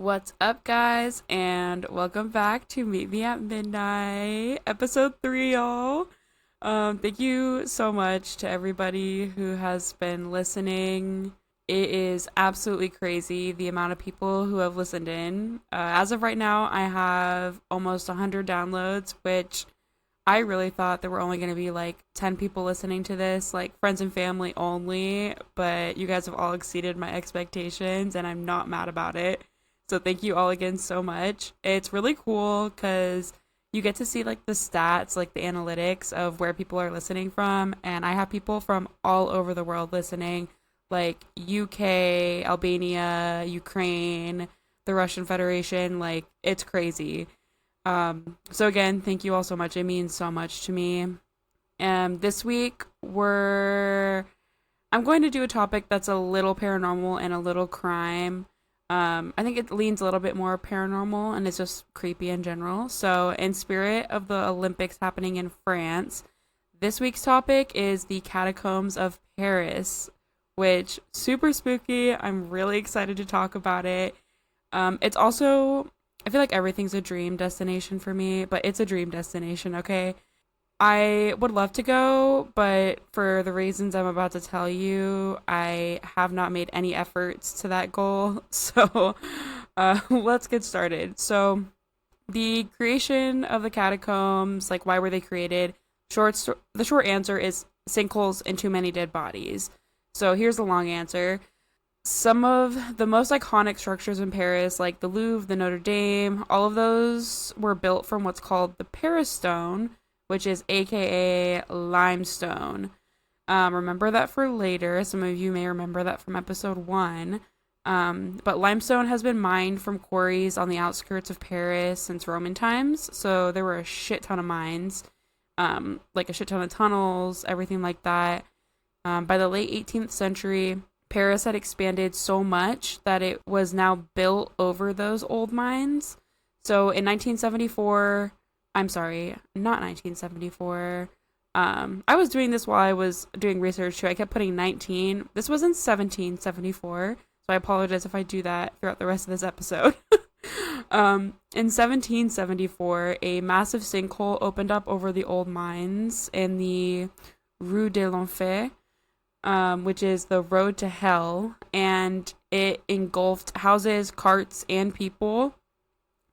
What's up, guys, and welcome back to Meet Me at Midnight, episode 3, y'all. Thank you so much to everybody who has been listening. It is absolutely crazy the amount of people who have listened in. As of right now, I have almost 100 downloads, which I really thought there were only going to be like 10 people listening to this, like friends and family only, but you guys have all exceeded my expectations, and I'm not mad about it. So thank you all again so much. It's really cool because you get to see like the stats, like the analytics of where people are listening from. And I have people from all over the world listening, like UK, Albania, Ukraine, the Russian Federation. Like, it's crazy. So again, thank you all so much. It means so much to me. This week I'm going to do a topic that's a little paranormal and a little crime. I think it leans a little bit more paranormal and it's just creepy in general. So, in spirit of the Olympics happening in France, this week's topic is the Catacombs of Paris, which super spooky. I'm really excited to talk about it. It's also, I feel like everything's a dream destination for me, but it's a dream destination, okay? I would love to go, but for the reasons I'm about to tell you, I have not made any efforts to that goal. So let's get started. So the creation of the catacombs, like why were they created? The short answer is sinkholes and too many dead bodies. So here's the long answer. Some of the most iconic structures in Paris, like the Louvre, the Notre Dame, all of those were built from what's called the Paris stone, which is aka limestone. Remember that for later. Some of you may remember that from episode 1. But limestone has been mined from quarries on the outskirts of Paris since Roman times. So there were a shit ton of mines, like a shit ton of tunnels, everything like that. By the late 18th century, Paris had expanded so much that it was now built over those old mines. So in 1974... I'm sorry, not 1974. I was doing this while I was doing research too. I kept putting 19. This was in 1774, so I apologize if I do that throughout the rest of this episode. In 1774, a massive sinkhole opened up over the old mines in the Rue de l'Enfer, which is the road to hell, and it engulfed houses, carts, and people.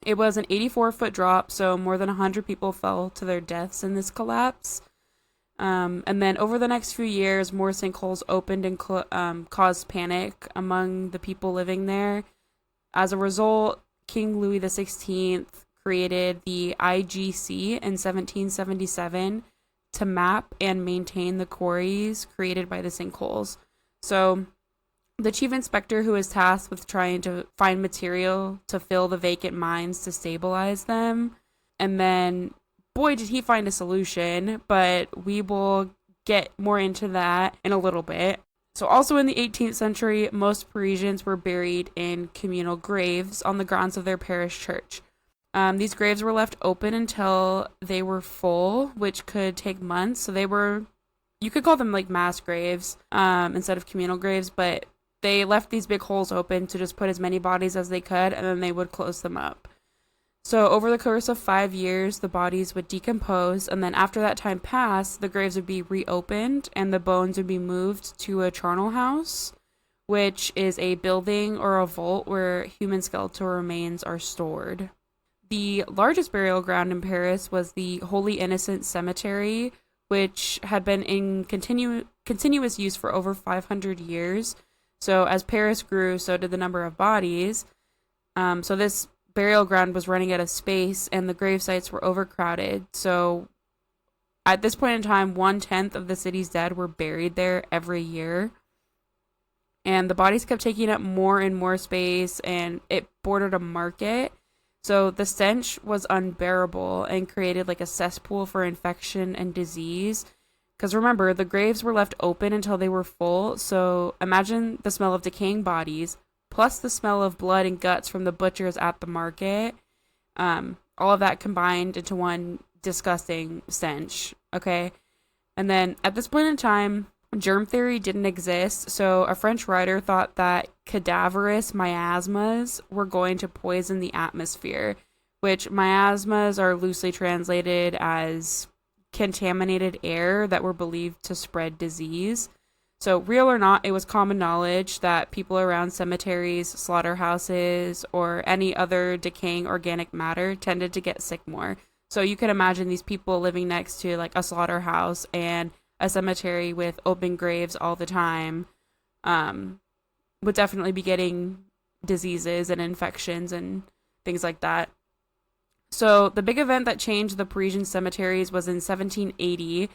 It was an 84-foot drop, so more than 100 people fell to their deaths in this collapse. And then over the next few years, more sinkholes opened and caused panic among the people living there. As a result, King Louis XVI created the IGC in 1777 to map and maintain the quarries created by the sinkholes. So the chief inspector, who was tasked with trying to find material to fill the vacant mines to stabilize them. And then, boy, did he find a solution, but we will get more into that in a little bit. So also in the 18th century, most Parisians were buried in communal graves on the grounds of their parish church. These graves were left open until they were full, which could take months. So you could call them like mass graves instead of communal graves, but they left these big holes open to just put as many bodies as they could, and then they would close them up. So over the course of 5 years, the bodies would decompose, and then after that time passed, the graves would be reopened, and the bones would be moved to a charnel house, which is a building or a vault where human skeletal remains are stored. The largest burial ground in Paris was the Holy Innocents Cemetery, which had been in continuous use for over 500 years. So as Paris grew, so did the number of bodies. So this burial ground was running out of space, and the grave sites were overcrowded. So at this point in time, 1/10 of the city's dead were buried there every year. And the bodies kept taking up more and more space, and it bordered a market. So the stench was unbearable and created like a cesspool for infection and disease. Because remember, the graves were left open until they were full, so imagine the smell of decaying bodies, plus the smell of blood and guts from the butchers at the market. All of that combined into one disgusting stench, okay? And then, at this point in time, germ theory didn't exist, so a French writer thought that cadaverous miasmas were going to poison the atmosphere, which miasmas are loosely translated as contaminated air that were believed to spread disease. So, real or not, it was common knowledge that people around cemeteries, slaughterhouses, or any other decaying organic matter tended to get sick more. So, you can imagine these people living next to like a slaughterhouse and a cemetery with open graves all the time would definitely be getting diseases and infections and things like that. So, the big event that changed the Parisian cemeteries was in 1780,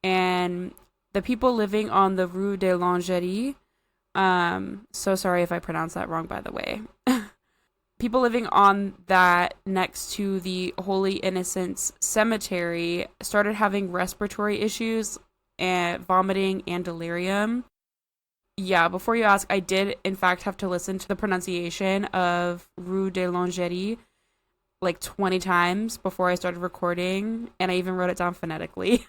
and the people living on the Rue de Lingerie, so sorry if I pronounced that wrong, by the way. People living on that next to the Holy Innocents Cemetery started having respiratory issues and vomiting and delirium. Yeah, before you ask, I did in fact have to listen to the pronunciation of Rue de Lingerie like 20 times before I started recording, and I even wrote it down phonetically.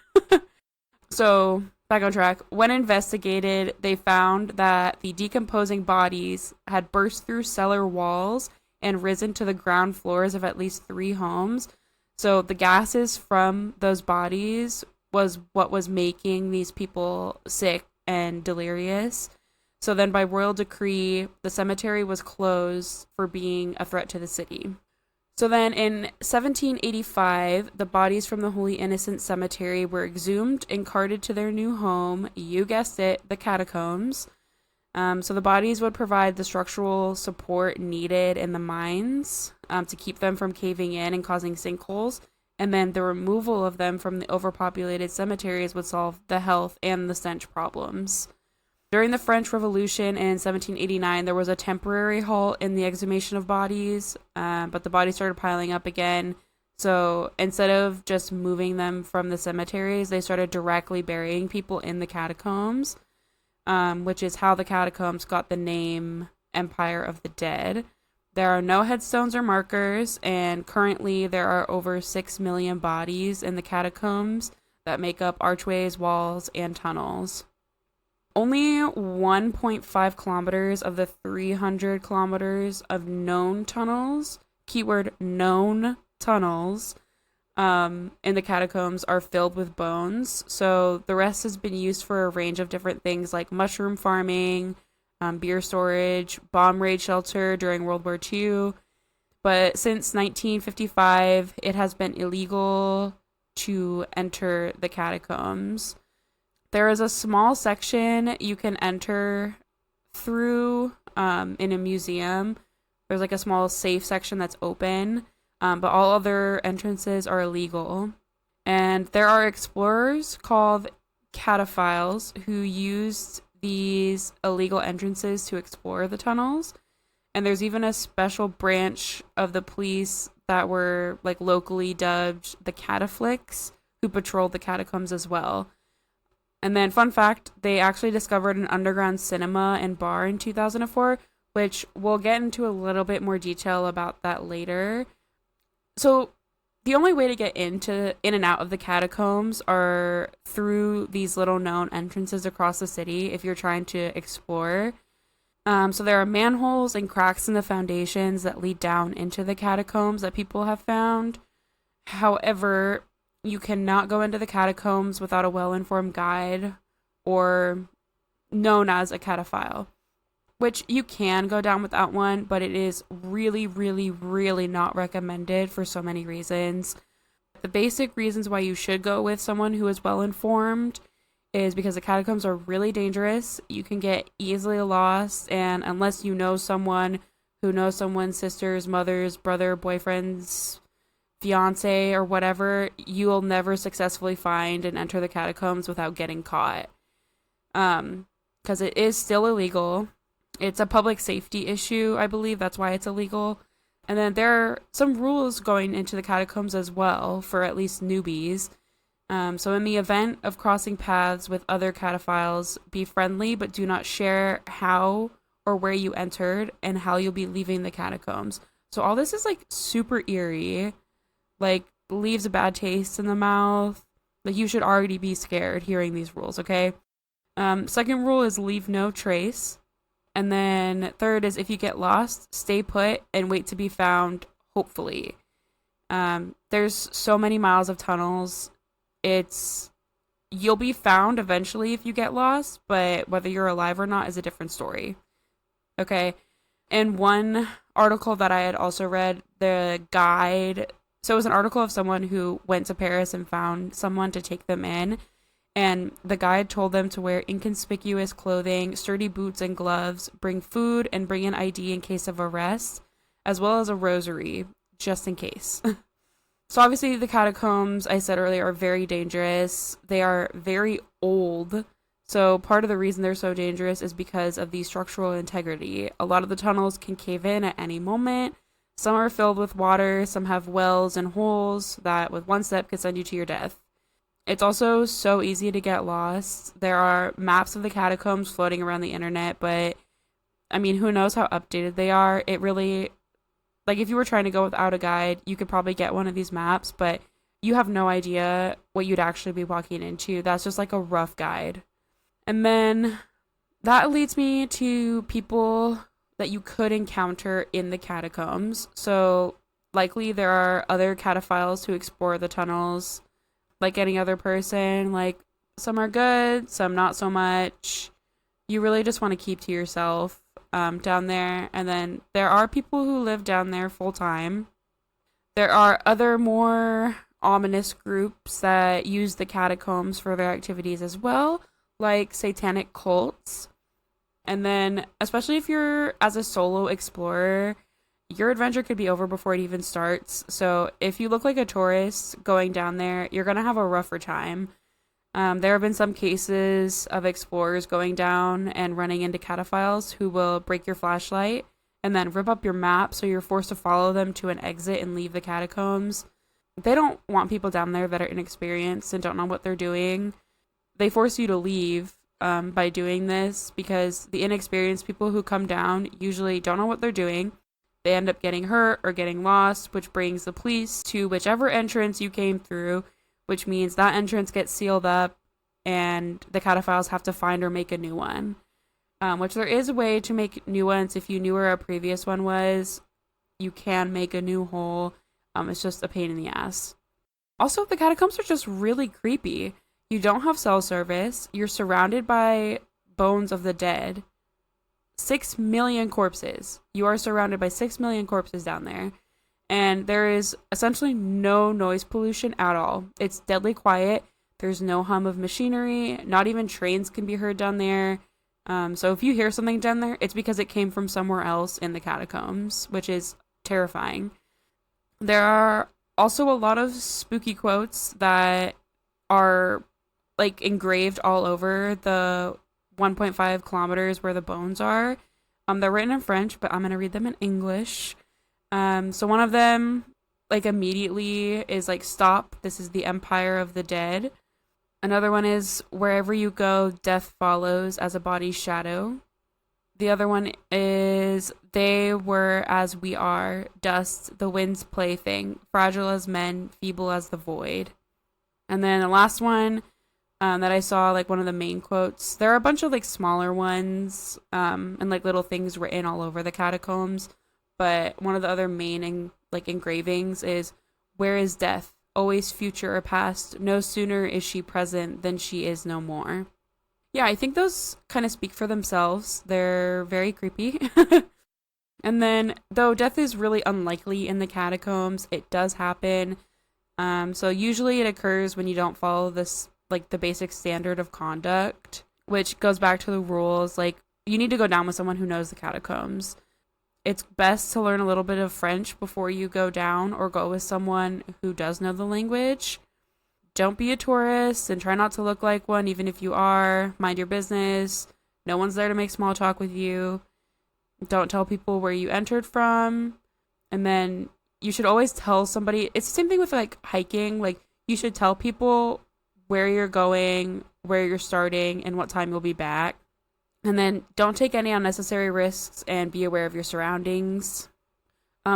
So, back on track. When investigated, they found that the decomposing bodies had burst through cellar walls and risen to the ground floors of at least 3 homes. So, the gases from those bodies was what was making these people sick and delirious. So then by royal decree, the cemetery was closed for being a threat to the city. So then in 1785, the bodies from the Holy Innocents Cemetery were exhumed and carted to their new home, you guessed it, the Catacombs. So the bodies would provide the structural support needed in the mines to keep them from caving in and causing sinkholes. And then the removal of them from the overpopulated cemeteries would solve the health and the stench problems. During the French Revolution in 1789, there was a temporary halt in the exhumation of bodies, but the bodies started piling up again. So instead of just moving them from the cemeteries, they started directly burying people in the catacombs, which is how the catacombs got the name Empire of the Dead. There are no headstones or markers, and currently there are over 6 million bodies in the catacombs that make up archways, walls, and tunnels. Only 1.5 kilometers of the 300 kilometers of known tunnels, keyword known tunnels, in the catacombs are filled with bones. So the rest has been used for a range of different things like mushroom farming, beer storage, bomb raid shelter during World War II. But since 1955, it has been illegal to enter the catacombs. There is a small section you can enter through in a museum. There's like a small safe section that's open, but all other entrances are illegal. And there are explorers called cataphiles who used these illegal entrances to explore the tunnels. And there's even a special branch of the police that were like locally dubbed the cataflicks who patrolled the catacombs as well. And then, fun fact, they actually discovered an underground cinema and bar in 2004, which we'll get into a little bit more detail about that later. So, the only way to get in and out of the catacombs are through these little known entrances across the city if you're trying to explore. So there are manholes and cracks in the foundations that lead down into the catacombs that people have found. However, you cannot go into the catacombs without a well-informed guide or known as a cataphile, which you can go down without one, but it is really, really, really not recommended for so many reasons. The basic reasons why you should go with someone who is well-informed is because the catacombs are really dangerous. You can get easily lost, and unless you know someone who knows someone's sister's, mother's, brother, boyfriend's, fiance or whatever, you will never successfully find and enter the catacombs without getting caught. Because it is still illegal. It's a public safety issue, I believe. That's why it's illegal. And then there are some rules going into the catacombs as well for at least newbies. So in the event of crossing paths with other cataphiles, be friendly, but do not share how or where you entered and how you'll be leaving the catacombs. So all this is like super eerie. Like, leaves a bad taste in the mouth. Like, you should already be scared hearing these rules, okay? Second rule is leave no trace. And then third is if you get lost, stay put and wait to be found, hopefully. There's so many miles of tunnels. You'll be found eventually if you get lost, but whether you're alive or not is a different story. Okay. And one article that I had also read, the guide, so it was an article of someone who went to Paris and found someone to take them in. And the guide told them to wear inconspicuous clothing, sturdy boots and gloves, bring food, and bring an ID in case of arrest, as well as a rosary, just in case. So obviously the catacombs, I said earlier, are very dangerous. They are very old. So part of the reason they're so dangerous is because of the structural integrity. A lot of the tunnels can cave in at any moment. Some are filled with water. Some have wells and holes that with one step could send you to your death. It's also so easy to get lost. There are maps of the catacombs floating around the internet, but I mean, who knows how updated they are? It really, like, if you were trying to go without a guide, you could probably get one of these maps, but you have no idea what you'd actually be walking into. That's just like a rough guide. And then that leads me to people that you could encounter in the catacombs. So likely there are other cataphiles who explore the tunnels like any other person. Like, some are good, some not so much. You really just want to keep to yourself down there. And then there are people who live down there full time. There are other more ominous groups that use the catacombs for their activities as well, like satanic cults. And then, especially if you're as a solo explorer, your adventure could be over before it even starts. So if you look like a tourist going down there, you're going to have a rougher time. There have been some cases of explorers going down and running into cataphiles who will break your flashlight and then rip up your map, so you're forced to follow them to an exit and leave the catacombs. They don't want people down there that are inexperienced and don't know what they're doing. They force you to leave by doing this because the inexperienced people who come down usually don't know what they're doing. They end up getting hurt or getting lost, which brings the police to whichever entrance you came through, which means that entrance gets sealed up and the cataphiles have to find or make a new one. Which there is a way to make new ones. If you knew where a previous one was, you can make a new hole. It's just a pain in the ass. Also, the catacombs are just really creepy. You don't have cell service. You're surrounded by bones of the dead. 6 million corpses. You are surrounded by 6 million corpses down there. And there is essentially no noise pollution at all. It's deadly quiet. There's no hum of machinery. Not even trains can be heard down there. So if you hear something down there, it's because it came from somewhere else in the catacombs, which is terrifying. There are also a lot of spooky quotes that are like engraved all over the 1.5 kilometers where the bones are. They're written in French, but I'm going to read them in English. So one of them, like, immediately is like, "Stop, this is the empire of the dead." Another one is, "Wherever you go, death follows as a body's shadow." The other one is, "They were as we are, dust, the wind's plaything, fragile as men, feeble as the void." And then the last one that I saw, like one of the main quotes, there are a bunch of like smaller ones and like little things written all over the catacombs, but one of the other main engravings is, "Where is death? Always future or past. No sooner is she present than she is no more." Yeah, I think those kind of speak for themselves. They're very creepy. And then, though death is really unlikely in the catacombs, it does happen. So usually it occurs when you don't follow this, like, the basic standard of conduct, which goes back to the rules. Like, you need to go down with someone who knows the catacombs. It's best to learn a little bit of French before you go down, or go with someone who does know the language. Don't be a tourist and try not to look like one, even if you are. Mind your business. No one's there to make small talk with you. Don't tell people where you entered from. And then you should always tell somebody. It's the same thing with like hiking. Like, you should tell people where you're going, where you're starting, and what time you'll be back. And then don't take any unnecessary risks and be aware of your surroundings.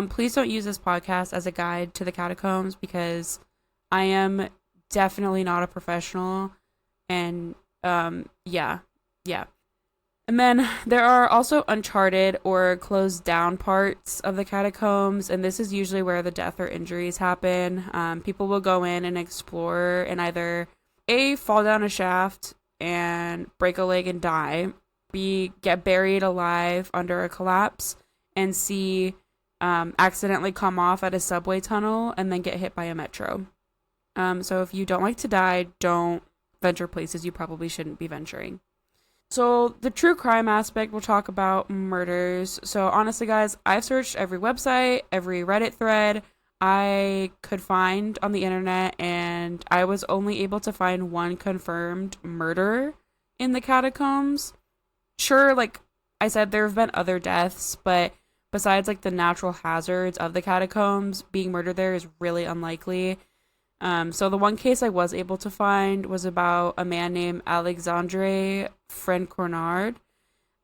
Please don't use this podcast as a guide to the catacombs, because I am definitely not a professional. And yeah. And then there are also uncharted or closed down parts of the catacombs, and this is usually where the death or injuries happen. People will go in and explore and either A, fall down a shaft and break a leg and die, B, get buried alive under a collapse, and C, accidentally come off at a subway tunnel and then get hit by a metro. So if you don't like to die, don't venture places you probably shouldn't be venturing. So the true crime aspect, we'll talk about murders. So honestly, guys, I've searched every website, every Reddit thread I could find on the internet, and I was only able to find one confirmed murder in the catacombs. Sure, like I said, there have been other deaths, but besides like the natural hazards of the catacombs, being murdered there is really unlikely. So the one case I was able to find was about a man named Alexandre Francournard,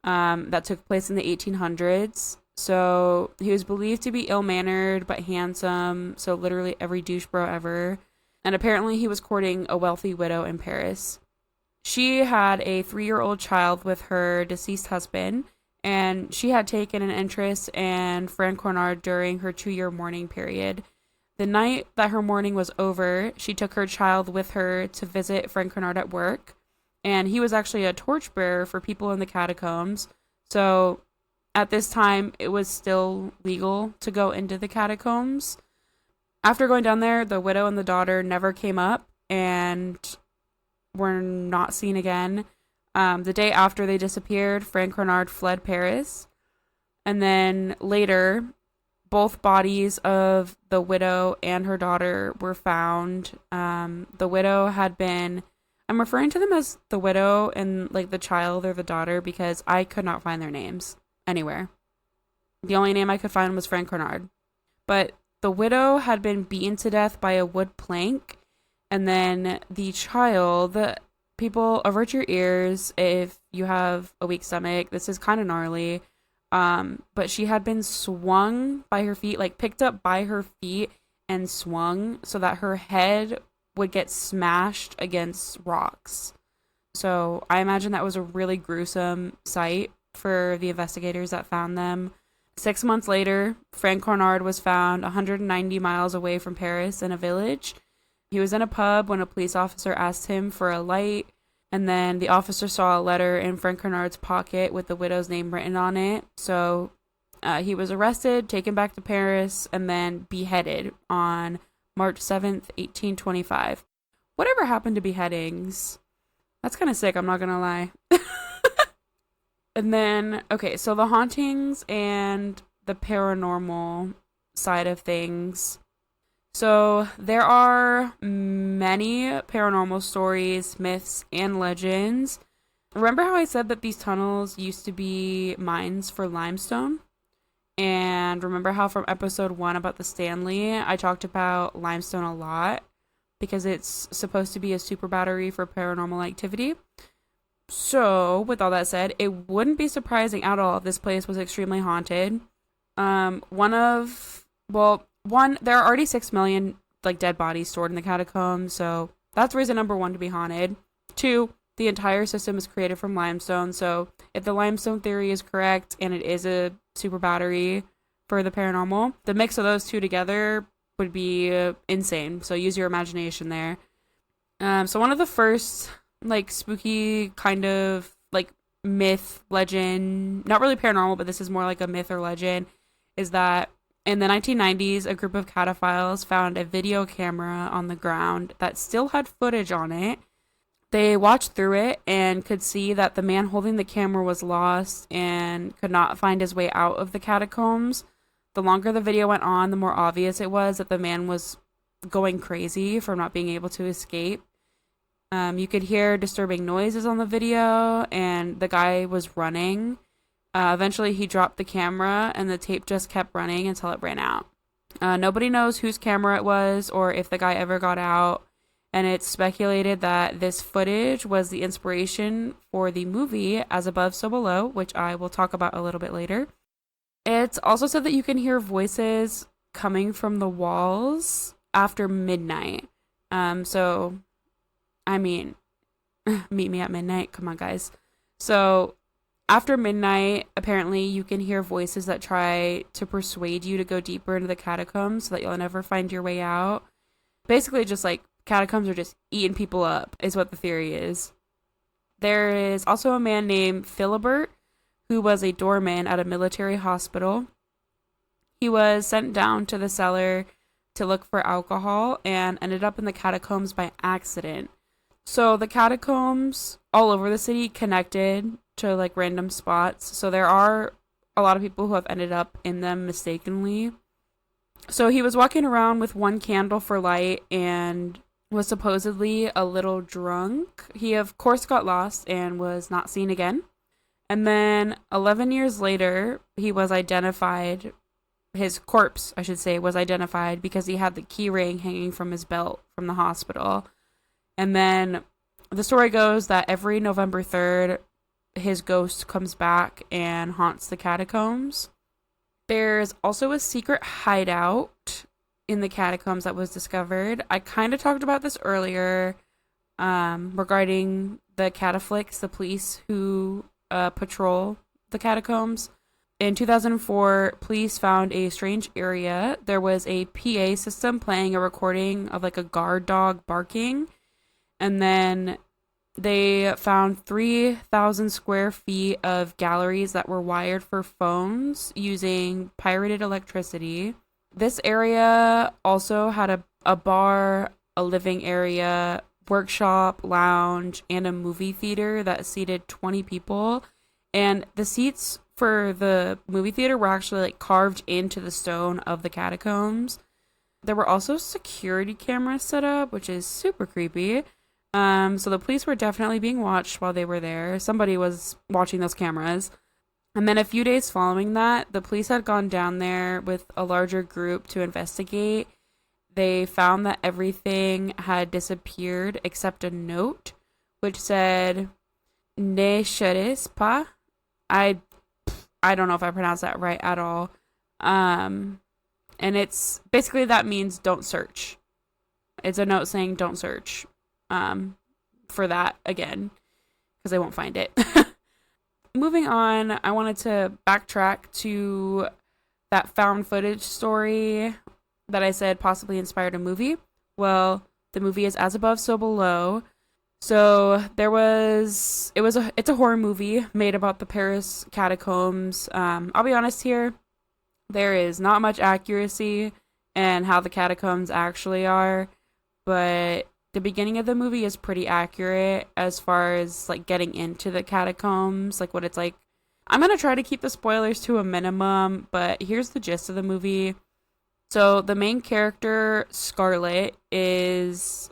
that took place in the 1800s. So he was believed to be ill-mannered but handsome, so literally every douche bro ever. And apparently he was courting a wealthy widow in Paris. She had a 3-year-old child with her deceased husband, and she had taken an interest in Francournard during her 2-year mourning period. The night that her mourning was over, she took her child with her to visit Francournard at work, and he was actually a torchbearer for people in the catacombs. So at this time, it was still legal to go into the catacombs. After going down there, the widow and the daughter never came up and were not seen again. The day after they disappeared, Francournard fled Paris. And then later, both bodies of the widow and her daughter were found. The widow had been, I'm referring to them as the widow and like the child or the daughter because I could not find their names anywhere. The only name I could find was Francournard. But the widow had been beaten to death by a wood plank, and then the child, people, avert your ears if you have a weak stomach. This is kind of gnarly. But she had been swung by her feet, like picked up by her feet and swung so that her head would get smashed against rocks. So I imagine that was a really gruesome sight for the investigators that found them. 6 months later, Francournard was found 190 miles away from Paris in a village. He was in a pub when a police officer asked him for a light, and then the officer saw a letter in Francournard's pocket with the widow's name written on it. So he was arrested, taken back to Paris, and then beheaded on March 7th, 1825. Whatever happened to beheadings? That's kind of sick, I'm not going to lie. And then, okay, so the hauntings and the paranormal side of things. So there are many paranormal stories, myths, and legends. Remember how I said that these tunnels used to be mines for limestone? And remember how from episode 1 about the Stanley, I talked about limestone a lot because it's supposed to be a super battery for paranormal activity? So, with all that said, it wouldn't be surprising at all if this place was extremely haunted. There are already 6 million like dead bodies stored in the catacombs, so that's reason number 1 to be haunted. 2, the entire system is created from limestone, so if the limestone theory is correct and it is a super battery for the paranormal, the mix of those two together would be insane. So use your imagination there. So one of the first like spooky kind of like myth, legend, not really paranormal, but this is more like a myth or legend, is that in the 1990s, a group of cataphiles found a video camera on the ground that still had footage on it. They watched through it and could see that the man holding the camera was lost and could not find his way out of the catacombs. The longer the video went on, the more obvious it was that the man was going crazy from not being able to escape. You could hear disturbing noises on the video, and the guy was running. Eventually, he dropped the camera, and the tape just kept running until it ran out. Nobody knows whose camera it was or if the guy ever got out, and it's speculated that this footage was the inspiration for the movie As Above, So Below, which I will talk about a little bit later. It's also said that you can hear voices coming from the walls after midnight. I mean, meet me at midnight. Come on, guys. So After midnight, apparently you can hear voices that try to persuade you to go deeper into the catacombs so that you'll never find your way out. Basically, just like catacombs are just eating people up, is what the theory is. There is also a man named Philibert who was a doorman at a military hospital. He was sent down to the cellar to look for alcohol and ended up in the catacombs by accident. So the catacombs all over the city connected to like random spots. So there are a lot of people who have ended up in them mistakenly. So he was walking around with one candle for light and was supposedly a little drunk. He, of course, got lost and was not seen again. And then 11 years later, he was identified. His corpse, I should say, was identified because he had the key ring hanging from his belt from the hospital. And then the story goes that every November 3rd, his ghost comes back and haunts the catacombs. There's also a secret hideout in the catacombs that was discovered. I kind of talked about this earlier regarding the cataflix, the police who patrol the catacombs. In 2004, police found a strange area. There was a PA system playing a recording of like a guard dog barking. And then they found 3,000 square feet of galleries that were wired for phones using pirated electricity. This area also had a bar, a living area, workshop, lounge, and a movie theater that seated 20 people. And the seats for the movie theater were actually like carved into the stone of the catacombs. There were also security cameras set up, which is super creepy. So the police were definitely being watched while they were there. Somebody was watching those cameras. And then a few days following that, the police had gone down there with a larger group to investigate. They found that everything had disappeared except a note, which said, "Ne cherchez pas." I don't know if I pronounced that right at all. And it's basically that means don't search. It's a note saying don't search. For that again, because I won't find it. Moving on, I wanted to backtrack to that found footage story that I said possibly inspired a movie. Well, the movie is As Above, So Below. So it's a horror movie made about the Paris catacombs. I'll be honest here, there is not much accuracy in how the catacombs actually are, but the beginning of the movie is pretty accurate as far as like getting into the catacombs, like what it's like. I'm going to try to keep the spoilers to a minimum, but here's the gist of the movie. So the main character, Scarlett, is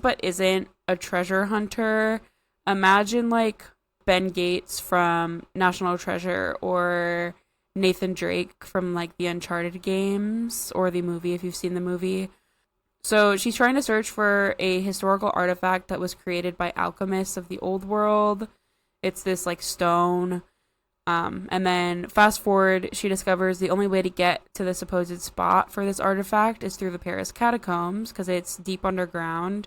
but isn't a treasure hunter. Imagine like Ben Gates from National Treasure or Nathan Drake from like the Uncharted games or the movie if you've seen the movie. So she's trying to search for a historical artifact that was created by alchemists of the old world. It's this like stone. And then fast forward, she discovers the only way to get to the supposed spot for this artifact is through the Paris catacombs because it's deep underground.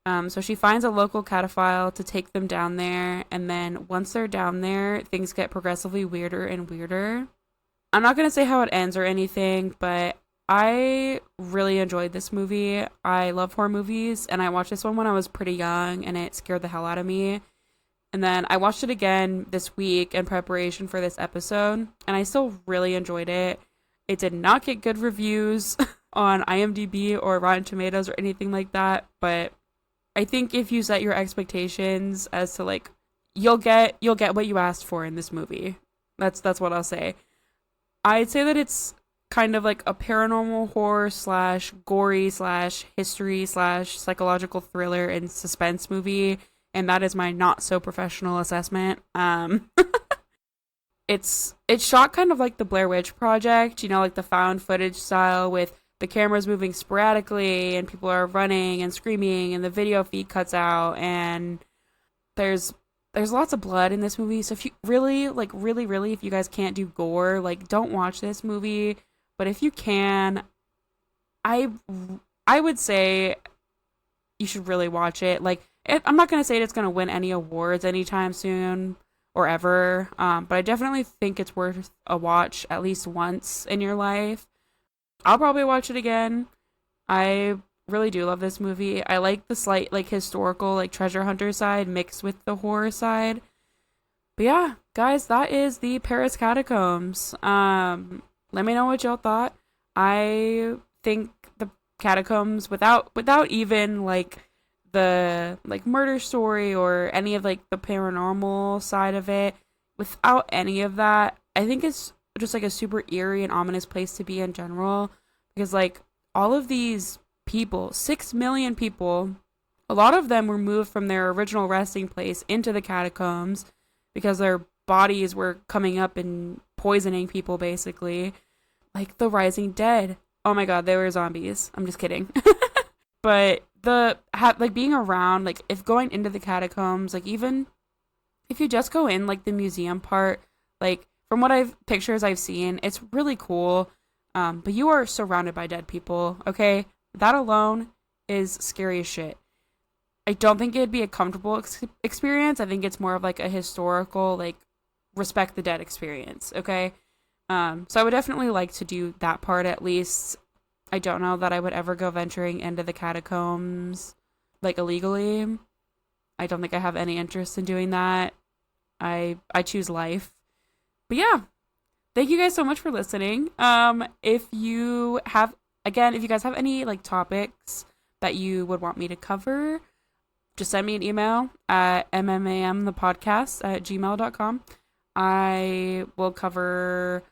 So she finds a local cataphile to take them down there. And then once they're down there, things get progressively weirder and weirder. I'm not going to say how it ends or anything, but I really enjoyed this movie. I love horror movies, and I watched this one when I was pretty young, and it scared the hell out of me. And then I watched it again this week in preparation for this episode, and I still really enjoyed it. It did not get good reviews on IMDb or Rotten Tomatoes or anything like that, but I think if you set your expectations as to like you'll get what you asked for in this movie. That's what I'll say. I'd say that it's kind of like a paranormal horror / gory / history / psychological thriller and suspense movie, and that is my not so professional assessment. It's shot kind of like the Blair Witch Project, you know, like the found footage style with the cameras moving sporadically and people are running and screaming and the video feed cuts out and there's lots of blood in this movie. So if you really, if you guys can't do gore, like don't watch this movie. But if you can, I would say you should really watch it. Like, I'm not going to say it's going to win any awards anytime soon, or ever. But I definitely think it's worth a watch at least once in your life. I'll probably watch it again. I really do love this movie. I like the slight like historical like treasure hunter side mixed with the horror side. But yeah, guys, that is the Paris Catacombs. Let me know what y'all thought. I think the Catacombs without even like the like murder story or any of like the paranormal side of it, without any of that, I think it's just like a super eerie and ominous place to be in general because like all of these people, 6 million people, a lot of them were moved from their original resting place into the catacombs because their bodies were coming up and poisoning people basically. Like the Rising Dead. Oh my god, they were zombies. I'm just kidding. But like being around, like if going into the catacombs, like even if you just go in like the museum part, like from what I've seen, it's really cool. But you are surrounded by dead people, okay? That alone is scary as shit. I don't think it'd be a comfortable experience. I think it's more of like a historical, like respect the dead experience, okay? So I would definitely like to do that part at least. I don't know that I would ever go venturing into the catacombs like illegally. I don't think I have any interest in doing that. I choose life. But yeah, thank you guys so much for listening. If you guys have any like topics that you would want me to cover, just send me an email at mmamthepodcast@gmail.com. I will cover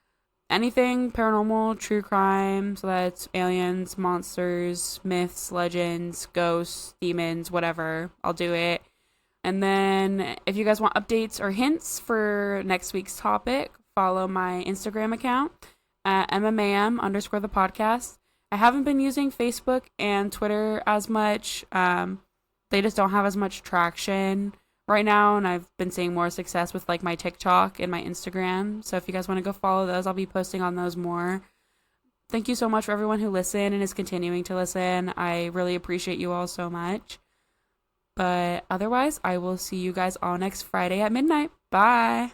anything paranormal, true crime, so that's aliens, monsters, myths, legends, ghosts, demons, whatever. I'll do it. And then if you guys want updates or hints for next week's topic, follow my Instagram account at mmam_the podcast. I haven't been using Facebook and Twitter as much. They just don't have as much traction right now, and I've been seeing more success with like my TikTok and my Instagram. So if you guys want to go follow those, I'll be posting on those more. Thank you so much for everyone who listened and is continuing to listen. I really appreciate you all so much. But otherwise, I will see you guys all next Friday at midnight. Bye.